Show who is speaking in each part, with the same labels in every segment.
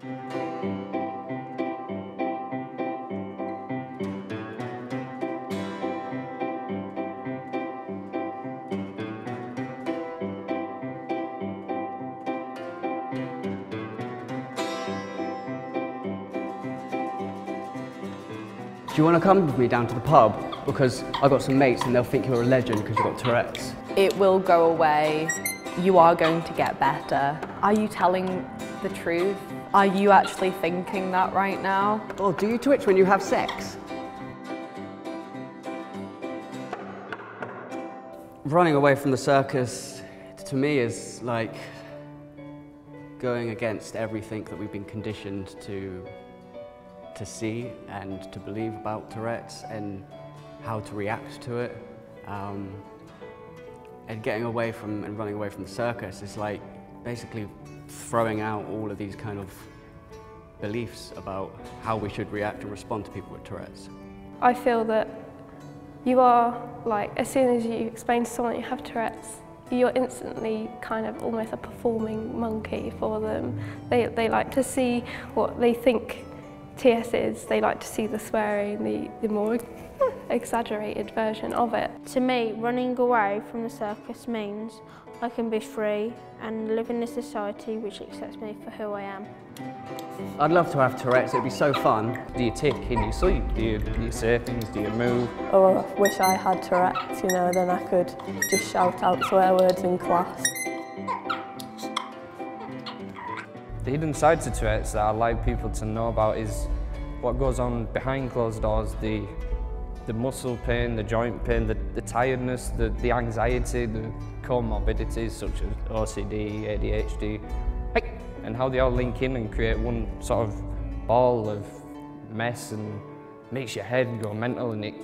Speaker 1: Do you want to come with me down to the pub? Because I've got some mates and they'll think you're a legend because you've got Tourette's.
Speaker 2: It will go away. You are going to get better. Are you telling the truth? Are you actually thinking that right now?
Speaker 1: Oh, do you twitch when you have sex? Running away from the circus, to me, is like going against everything that we've been conditioned to see and to believe about Tourette's and how to react to it. And getting away from and running away from the circus is like basically throwing out all of these kind of beliefs about how we should react and respond to people with Tourette's.
Speaker 3: I feel that you are, like, as soon as you explain to someone you have Tourette's, you're instantly kind of almost a performing monkey for them. They like to see what they think TS is. They like to see the swearing, the more exaggerated version of it.
Speaker 4: To me, running away from the circus means I can be free and live in a society which accepts me for who I am.
Speaker 1: I'd love to have Tourette's, it'd be so fun.
Speaker 5: Do you tick in your sleep? Do you say things? Do you move?
Speaker 6: Oh, I wish I had Tourette's, you know, then I could just shout out swear words in class.
Speaker 5: The hidden side to Tourette's that I'd like people to know about is what goes on behind closed doors, the muscle pain, the joint pain, the tiredness, the anxiety, the comorbidities such as OCD, ADHD, and how they all link in and create one sort of ball of mess and makes your head go mental, and it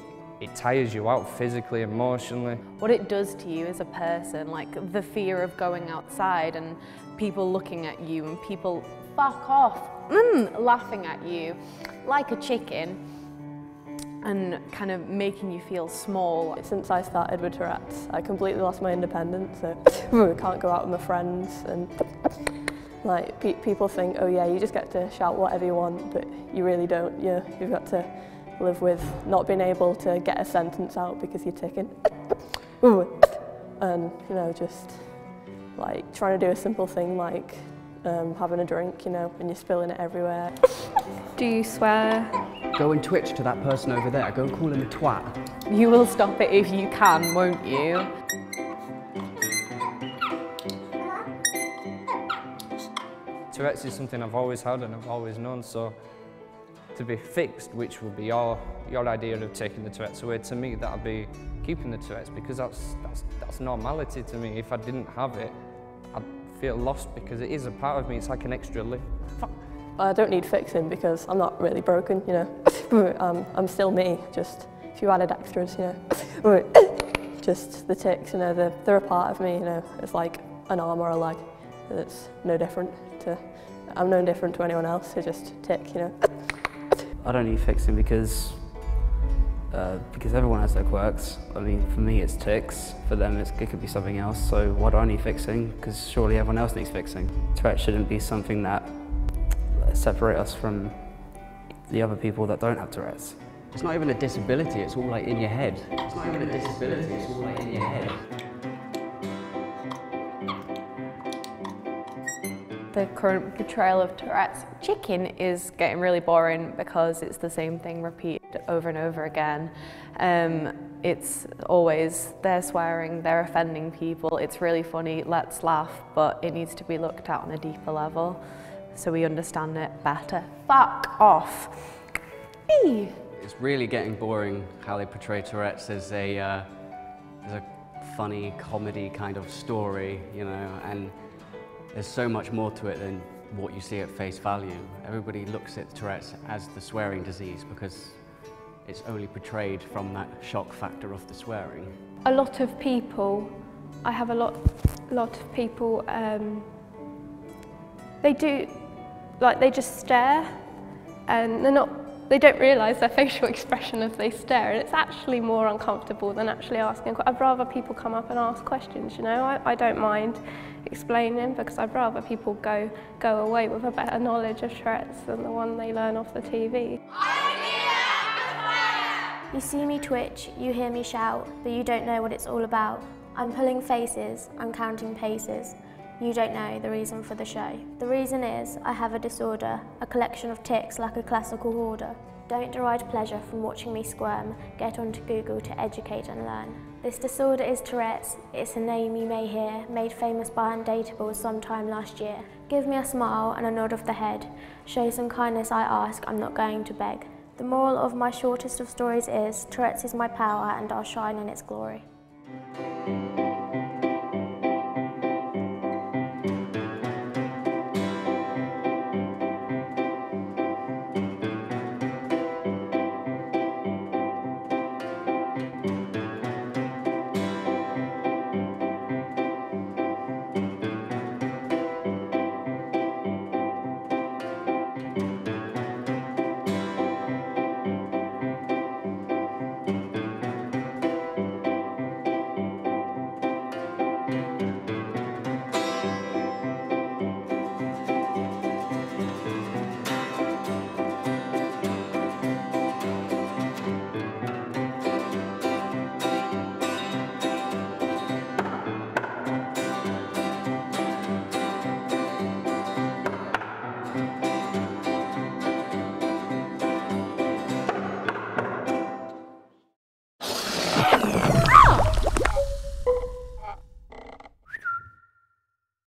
Speaker 5: tires you out physically, emotionally.
Speaker 2: What it does to you as a person, like the fear of going outside and people looking at you and people fuck off, laughing at you like a chicken and kind of making you feel small.
Speaker 6: Since I started with Tourette's, I completely lost my independence, so I can't go out with my friends, and like people think, oh yeah, you just get to shout whatever you want, but you really don't. You've got to live with not being able to get a sentence out because you're ticking. And, you know, just like trying to do a simple thing like having a drink, you know, and you're spilling it everywhere.
Speaker 3: Do you swear?
Speaker 1: Go and twitch to that person over there, go and call him a twat.
Speaker 2: You will stop it if you can, won't you?
Speaker 5: Tourette's is something I've always had and I've always known, so to be fixed, which would be your idea of taking the Tourette's away, to me that'd be keeping the Tourette's, because that's normality to me. If I didn't have it, I'd feel lost because it is a part of me. It's like an extra limb.
Speaker 6: I don't need fixing because I'm not really broken, you know. I'm still me, just a few added extras, you know. Just the tics, you know, they're a part of me, you know. It's like an arm or a leg. It's no different to, I'm no different to anyone else, they just tick, you know.
Speaker 7: I don't need fixing because everyone has their quirks. I mean, for me it's tics, for them it could be something else, so why do I need fixing? Because surely everyone else needs fixing. Tourette's shouldn't be something that separate us from the other people that don't have Tourette's.
Speaker 1: It's not even a disability, it's all like in your head. It's not even a disability, it's all like in your head.
Speaker 2: The current portrayal of Tourette's chicken is getting really boring because it's the same thing repeated over and over again. It's always they're swearing, they're offending people, it's really funny, let's laugh, but it needs to be looked at on a deeper level so we understand it better. Fuck off. Eee.
Speaker 1: It's really getting boring how they portray Tourette's as a funny comedy kind of story, you know, and there's so much more to it than what you see at face value. Everybody looks at Tourette's as the swearing disease because it's only portrayed from that shock factor of the swearing.
Speaker 3: A lot of people, I have a lot of people, they do, like they just stare and they're not they don't realise their facial expression as they stare, and it's actually more uncomfortable than actually asking. I'd rather people come up and ask questions, you know. I don't mind explaining, because I'd rather people go away with a better knowledge of Tourette's than the one they learn off the TV.
Speaker 8: You see me twitch, you hear me shout, but you don't know what it's all about. I'm pulling faces, I'm counting paces. You don't know the reason for the show. The reason is I have a disorder, a collection of tics like a classical hoarder. Don't deride pleasure from watching me squirm. Get onto Google to educate and learn. This disorder is Tourette's. It's a name you may hear, made famous by Undateable sometime last year. Give me a smile and a nod of the head. Show some kindness, I ask, I'm not going to beg. The moral of my shortest of stories is, Tourette's is my power and I'll shine in its glory.